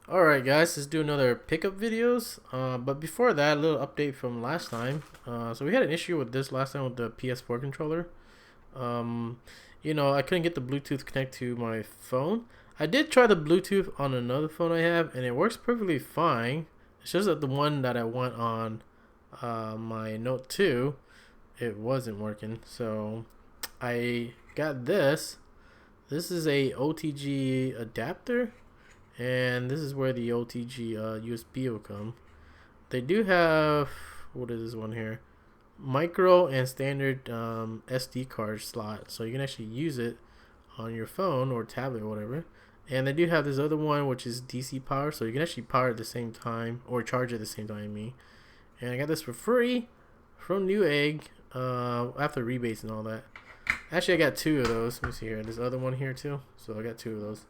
Alright guys, let's do another pickup videos. But before that, a little update from last time. So we had an issue with this last time with the PS4 controller. Um, I couldn't get the Bluetooth connect to my phone. I did try the Bluetooth on another phone I have, and it works perfectly fine. It's just that the one that I want on my Note 2, it wasn't working. So I got this. This is a OTG adapter, and this is where the OTG USB will come. They do have, what is this one here? Micro and standard SD card slot, so you can actually use it on your phone or tablet or whatever. And they do have this other one which is DC power, so you can actually power at the same time or charge at the same time. And I got this for free from Newegg after rebates and all that. Actually, I got two of those. Let me see here. This other one here too. So I got two of those.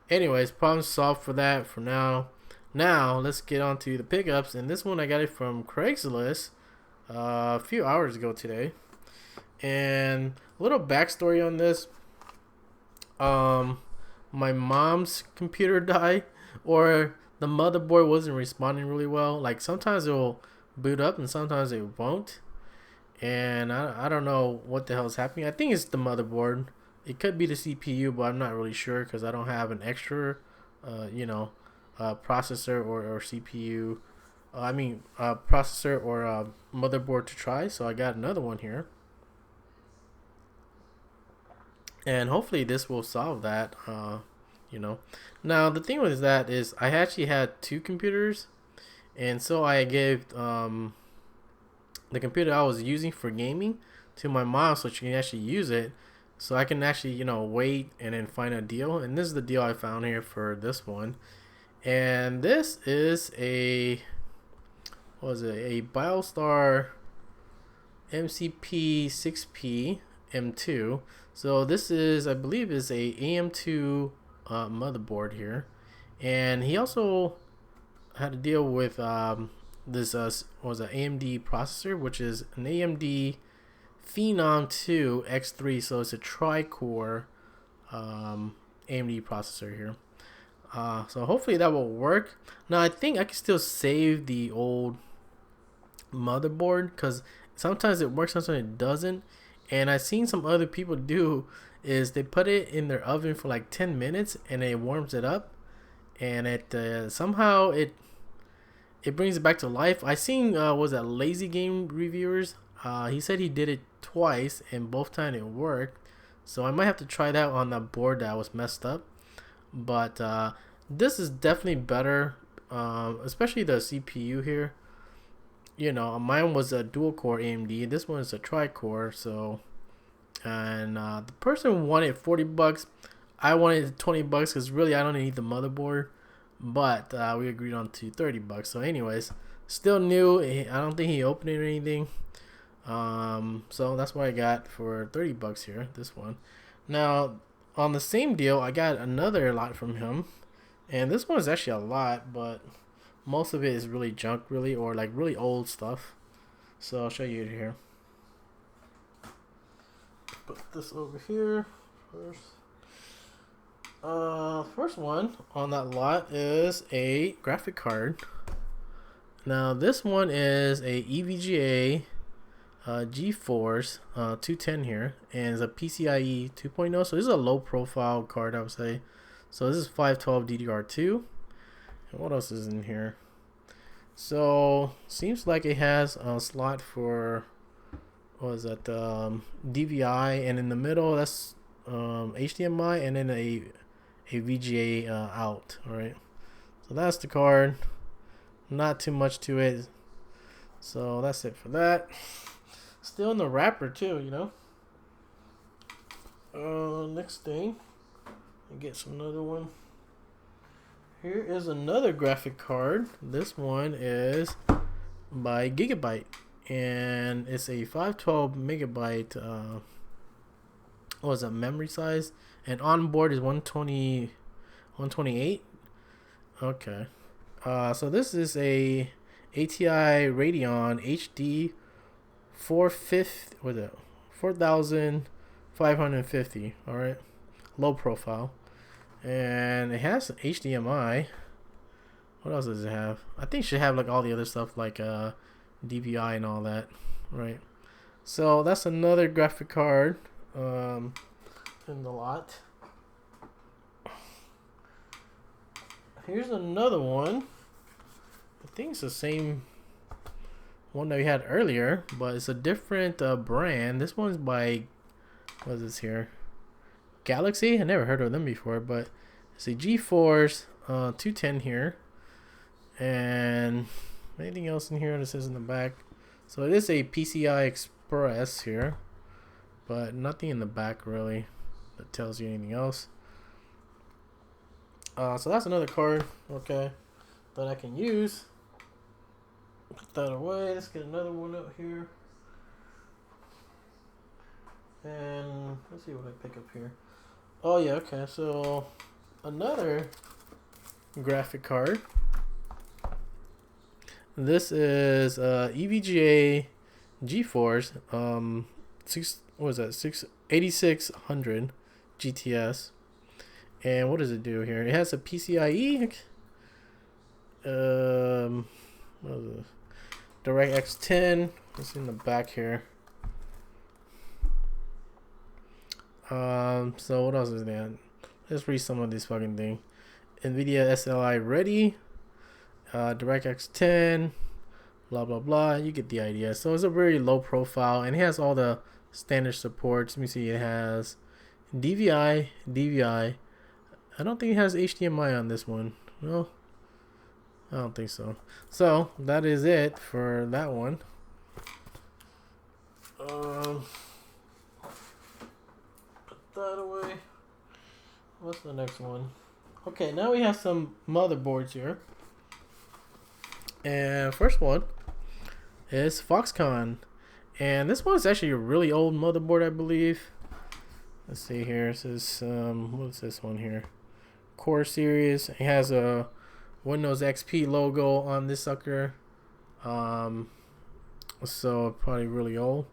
Anyways, problem solved for that for now. Now let's get on to the pickups, and this one I got it from Craigslist a few hours ago today. And a little backstory on this. My mom's computer died, or the motherboard wasn't responding really well. Like sometimes it will boot up and sometimes it won't. And I don't know what the hell is happening. I think it's the motherboard. It could be the CPU, but I'm not really sure because I don't have an extra, processor or CPU. Processor or motherboard to try. So I got another one here, and hopefully this will solve that. Now the thing with that is I actually had two computers, and so I gave the computer I was using for gaming to my mom so she can actually use it, so I can actually wait and then find a deal. And this is the deal I found here for this one. And this is a, what was it, a BioStar MCP 6P M2. So this is, I believe, is a AM2 motherboard here. And he also had to deal with this was an AMD processor, which is an AMD Phenom 2 X3. So it's a tri-core AMD processor here. So hopefully that will work. Now I think I can still save the old motherboard because sometimes it works, sometimes it doesn't. And I've seen some other people do is they put it in their oven for like 10 minutes and it warms it up, and it somehow it brings it back to life. I seen was that Lazy Game Reviewers. He said he did it twice and both times it worked. So I might have to try that on that board that was messed up. But this is definitely better, especially the CPU here. Mine was a dual core AMD. This one is a tri-core. So, and the person wanted $40. I wanted $20 because really I don't need the motherboard. But we agreed on to $30. So, anyways, still new. I don't think he opened it or anything. So that's what I got for $30 here. This one. Now, on the same deal, I got another lot from him, and this one is actually a lot, but most of it is really junk, really, or like really old stuff. So I'll show you here. Put this over here first. First one on that lot is a graphic card. Now this one is a EVGA Geforce 210 here, and it's a PCIe 2.0. So this is a low profile card, I would say. So this is 512 DDR2. And what else is in here? So seems like it has a slot for, what is that, DVI, and in the middle that's HDMI, and then a VGA out. All right, so that's the card. Not too much to it. So that's it for that. Still in the wrapper too, next thing, I get another one. Here is another graphic card. This one is by Gigabyte, and it's a 512 megabyte. What was that, memory size? And on board is 128. Okay. So this is a ATI Radeon HD 450 with it 4550. All right, low profile, and it has HDMI. What else does it have? I think it should have like all the other stuff like DPI and all that, right? So that's another graphic card in the lot. Here's another one. I think it's the same one that we had earlier, but it's a different brand. This one's by, what is this here? Galaxy? I never heard of them before, but it's a GeForce 210 here. And anything else in here that says in the back? So it is a PCI Express here, but nothing in the back really that tells you anything else. So that's another card, okay, that I can use. Put that away. Let's get another one out here. And let's see what I pick up here. Oh yeah, okay, so another graphic card. This is Evga Geforce 8600 GTS. And what does it do here? It has a PCIe what is it? DirectX 10. It's in the back here. So what else is that? Let's read some of this fucking thing. NVIDIA SLI ready. DirectX 10. Blah blah blah. You get the idea. So it's a very low profile, and it has all the standard supports. Let me see. It has DVI. I don't think it has HDMI on this one. No, I don't think so. So that is it for that one. Put that away. What's the next one? Okay, now we have some motherboards here. And first one is Foxconn. And this one is actually a really old motherboard, I believe. Let's see here. This is what's this one here? Core series. It has a Windows XP logo on this sucker. So probably really old.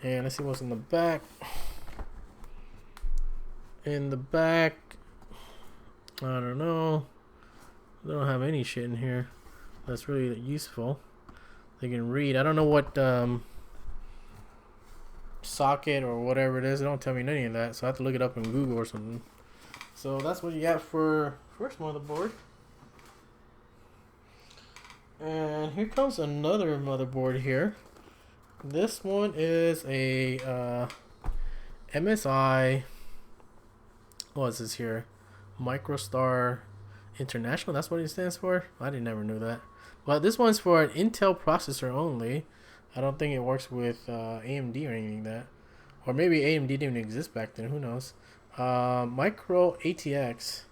And let's see what's in the back. In the back, I don't know. They don't have any shit in here that's really useful. They can read. I don't know what socket or whatever it is. They don't tell me any of that, so I have to look it up in Google or something. So that's what you got for first motherboard. And here comes another motherboard here. This one is a MSI. What is this here? MicroStar International. That's what it stands for. I didn't never knew that. But this one's for an Intel processor only. I don't think it works with AMD or anything like that. Or maybe AMD didn't even exist back then. Who knows? Micro ATX.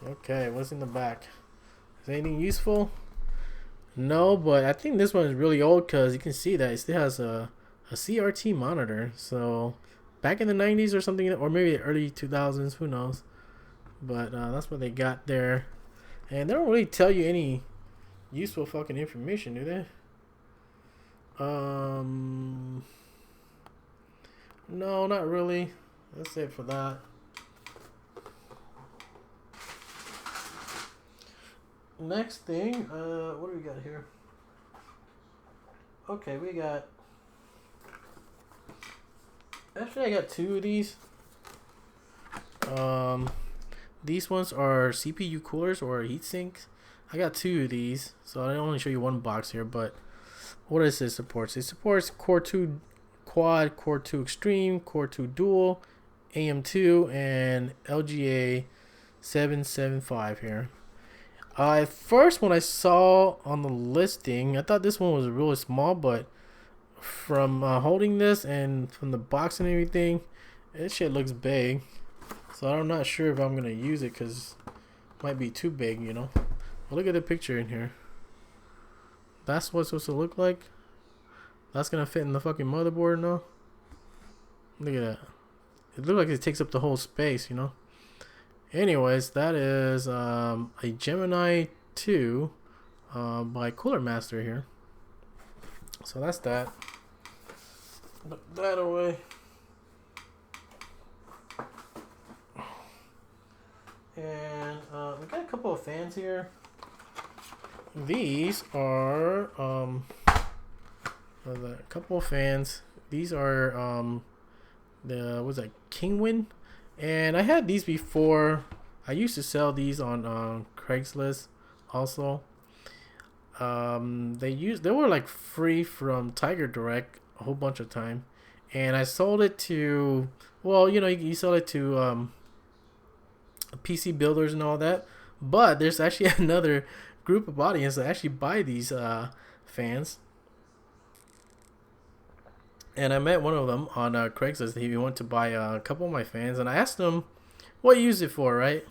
Okay, what's in the back? Is anything useful? No, but I think this one is really old because you can see that it still has a CRT monitor. So back in the 90s or something, or maybe early 2000s, who knows? But that's what they got there. And they don't really tell you any useful fucking information, do they? No, not really. That's it for that. Next thing, what do we got here? Okay, we got... Actually, I got two of these. These ones are CPU coolers or heat sinks. I got two of these, so I only show you one box here, but what does it support? It supports Core 2 Quad, Core 2 Extreme, Core 2 Dual, AM2, and LGA 775 here. At first, when I saw on the listing, I thought this one was really small, but from holding this and from the box and everything, this shit looks big. So I'm not sure if I'm going to use it because it might be too big, you know. Well, look at the picture in here. That's what it's supposed to look like. That's going to fit in the fucking motherboard now. Look at that. It looks like it takes up the whole space, you know. Anyways, that is a Gemini 2 by Cooler Master here. So that's that. Put that away. And we got a couple of fans here. these are a couple of fans. These are the what's that, Kingwin, and I had these before. I used to sell these on Craigslist also. They were like free from Tiger Direct a whole bunch of time, and I sold it to, well, you sell it to PC builders and all that. But there's actually another group of audience that actually buy these fans. And I met one of them on Craigslist. He wanted to buy a couple of my fans, and I asked him what you use it for, right?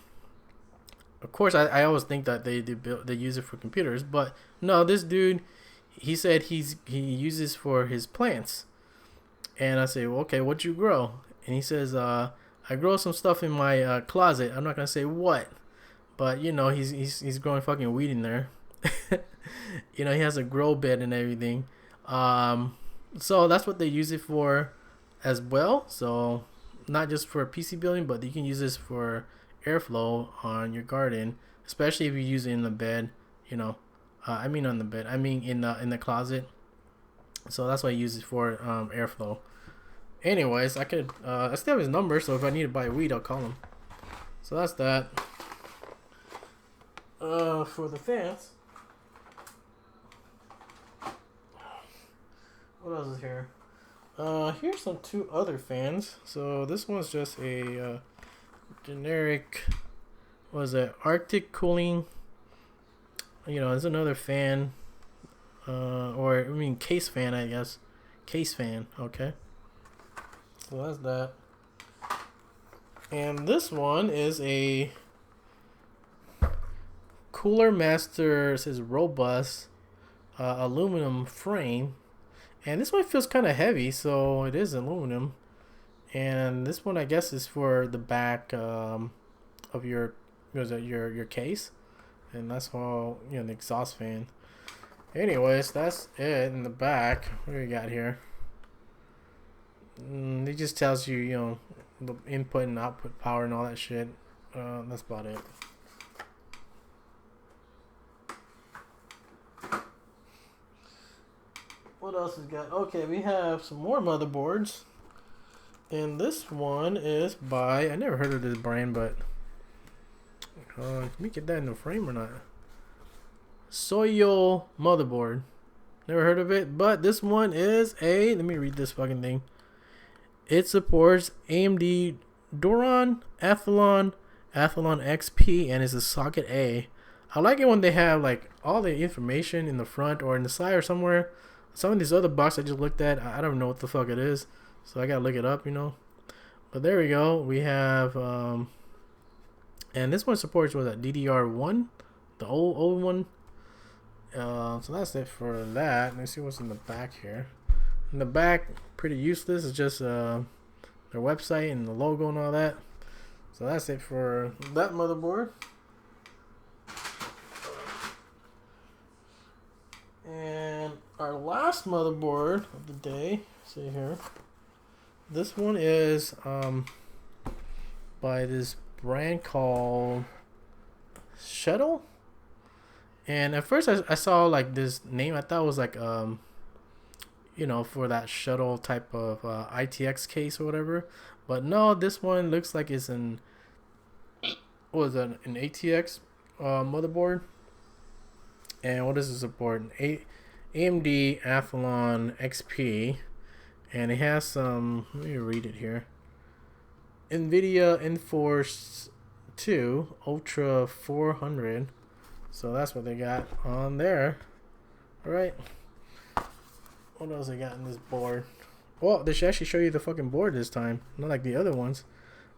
Of course, I always think that they use it for computers, but no, this dude, he said he uses for his plants. And I say, well, okay, what you grow? And he says, I grow some stuff in my closet. I'm not gonna say what, but he's growing fucking weed in there. He has a grow bed and everything. So that's what they use it for as well. So not just for PC building, but you can use this for airflow on your garden, especially if you use it in the bed. I mean on the bed. I mean in the closet. So that's what I use it for, airflow. Anyways, I still have his number, so if I need to buy weed, I'll call him. So that's that. For the fans. What else is here? Here's some two other fans. So this one's just a generic, what is it? Arctic cooling. It's another fan. Case fan, I guess. Case fan, okay. So that's that. And this one is a Cooler Master, it says robust aluminum frame. And this one feels kind of heavy, so it is aluminum. And this one, I guess, is for the back of your case. And that's all, the exhaust fan. Anyways, that's it in the back. What do we got here? It just tells you, the input and output power and all that shit. That's about it. What else is got? Okay, we have some more motherboards. And this one is by, I never heard of this brand, but can we get that in the frame or not? Soyo Motherboard. Never heard of it, but this one is let me read this fucking thing. It supports AMD Duron, Athlon XP, and is a socket A. I like it when they have like all the information in the front or in the side or somewhere. Some of these other boxes I just looked at, I don't know what the fuck it is, so I gotta look it up, But there we go. We have, and this one supports DDR1, the old one. So that's it for that. Let's see what's in the back here. In the back, pretty useless. It's just their website and the logo and all that. So that's it for that motherboard. And our last motherboard of the day, see here. This one is by this brand called Shuttle. And at first I saw like this name. I thought it was like for that shuttle type of ITX case or whatever. But no, this one looks like it's an ATX motherboard. And what does it support? AMD Athlon XP. And it has some, let me read it here. NVIDIA Enforce 2 Ultra 400. So that's what they got on there. Alright. What else they got in this board? Well, they should actually show you the fucking board this time. Not like the other ones.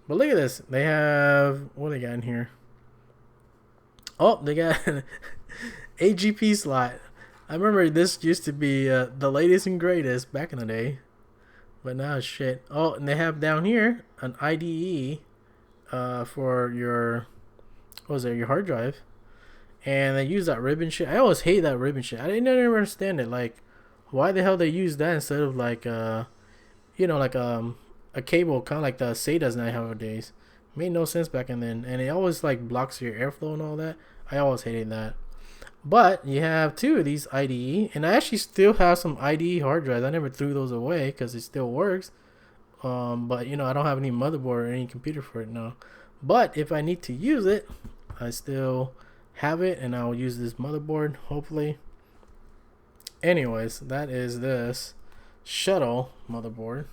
But look at this. They have, what do they got in here? Oh, they got AGP slot. I remember this used to be the latest and greatest back in the day. But now it's shit. Oh, and they have down here an IDE for your, your hard drive. And they use that ribbon shit. I always hate that ribbon shit. I never understand it. Like, why the hell they use that instead of like, a cable, kind of like the SATA's nowadays. Made no sense back in then. And it always like blocks your airflow and all that. I always hated that. But you have two of these IDE, and I actually still have some IDE hard drives. I never threw those away because it still works. But you know, I don't have any motherboard or any computer for it now. But if I need to use it, I still have it, and I'll use this motherboard hopefully. Anyways, that is this shuttle motherboard.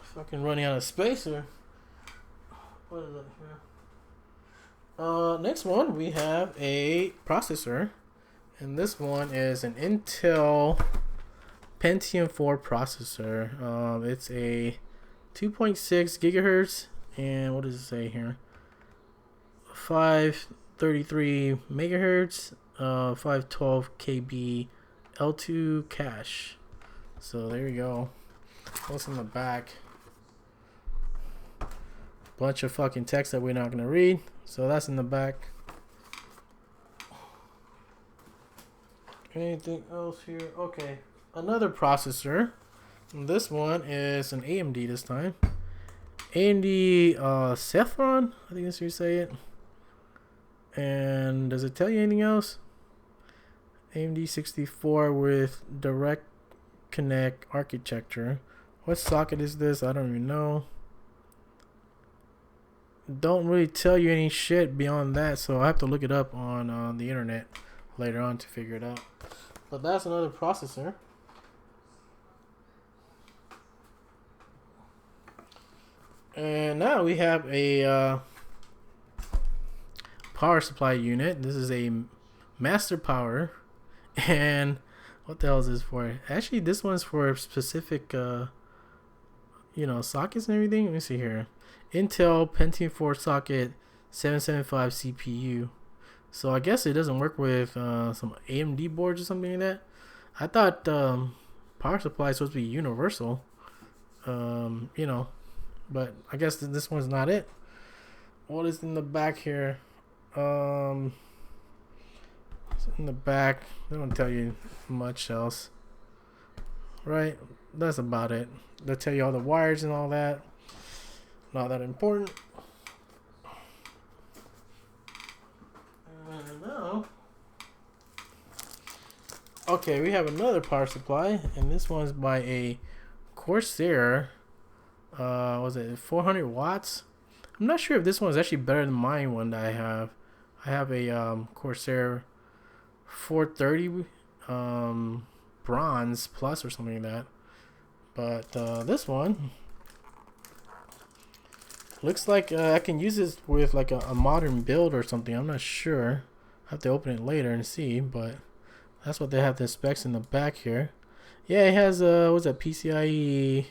Fucking running out of space here. What is it here? Next one we have a processor, and this one is an Intel Pentium 4 processor. It's a 2.6 gigahertz, and what does it say here? 533 megahertz, 512 KB L2 cache. So there you go. What's in the back? Bunch of fucking text that we're not gonna read. So that's in the back. Anything else here? Okay, another processor. This one is an AMD this time. AMD Saffron, I think that's how you say it. And does it tell you anything else? AMD 64 with direct connect architecture. What socket is this? I don't even know. Don't really tell you any shit beyond that, so I have to look it up on the internet later on to figure it out. But that's another processor. And now we have a power supply unit. This is a master power. And what the hell is this for? Actually, this one's for specific you know, sockets and everything. Let me see here. Intel Pentium 4 socket 775 CPU. So I guess it doesn't work with some AMD boards or something like that. I thought power supply is supposed to be universal. You know, but I guess this one's not it. What is in the back here? In the back, they don't tell you much else, right? That's about it. They'll tell you all the wires and all that. Not that important. And now, okay, we have another power supply, and this one's by a Corsair. Was it 400 watts? I'm not sure if this one is actually better than my one that I have. I have a Corsair 430 bronze plus or something like that. But this one looks like I can use this with like a modern build or something. I'm not sure. I have to open it later and see, but that's what they have the specs in the back here. Yeah, it has what's that, PCIe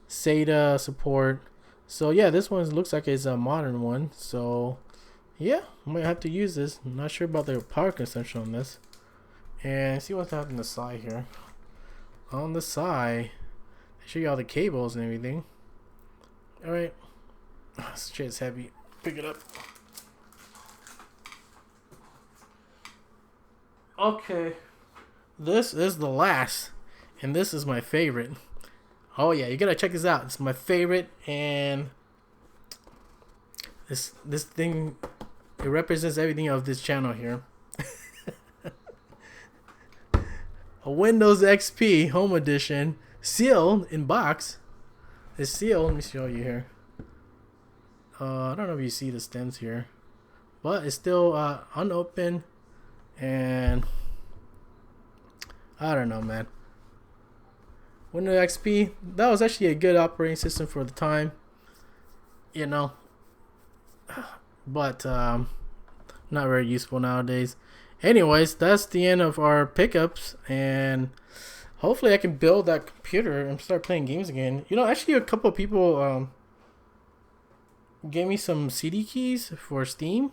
SATA support. So yeah, this one looks like it's a modern one. So yeah, I might have to use this. I'm not sure about the power consumption on this. And see what's happening on the side here. On the side, they show you all the cables and everything. Alright. This shit's heavy. Pick it up. Okay. This is the last. And this is my favorite. Oh yeah, you gotta check this out. It's my favorite, and this thing, it represents everything of this channel here. A Windows XP Home Edition, sealed in box. It's sealed. Let me show you here. I don't know if you see the stems here, but it's still unopened, and I don't know, man. Windows XP, that was actually a good operating system for the time, you know, but not very useful nowadays. Anyways, that's the end of our pickups, and hopefully I can build that computer and start playing games again. You know, actually a couple of people gave me some CD keys for Steam,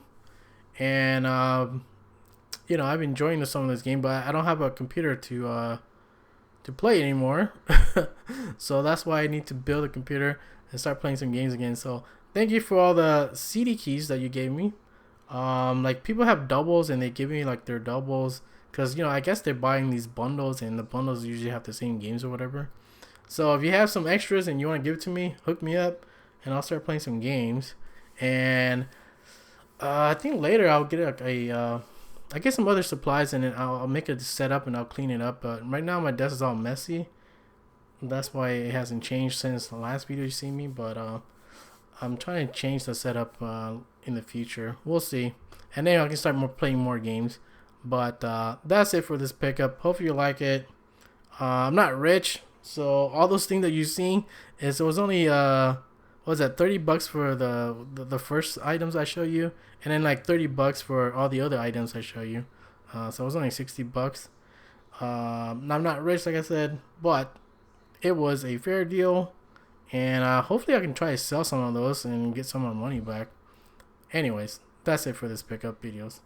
and you know, I've been enjoying some of this game, but I don't have a computer to play anymore. So that's why I need to build a computer and start playing some games again. So thank you for all the CD keys that you gave me. Like, people have doubles and they give me like their doubles because, you know, I guess they're buying these bundles, and the bundles usually have the same games or whatever. So if you have some extras and you want to give it to me, hook me up and I'll start playing some games. And I think later I'll get I get some other supplies and then I'll make it set up and I'll clean it up. But right now my desk is all messy. That's why it hasn't changed since the last video you see me. But I'm trying to change the setup in the future. We'll see. And then I can start playing more games. But that's it for this pickup. Hopefully you like it. I'm not rich, so all those things that you've seen is it was only what was that, $30 for the first items I show you, and then like $30 for all the other items I show you. So it was only $60. I'm not rich, like I said, but it was a fair deal, and hopefully I can try to sell some of those and get some of my money back. Anyways, that's it for this pickup videos.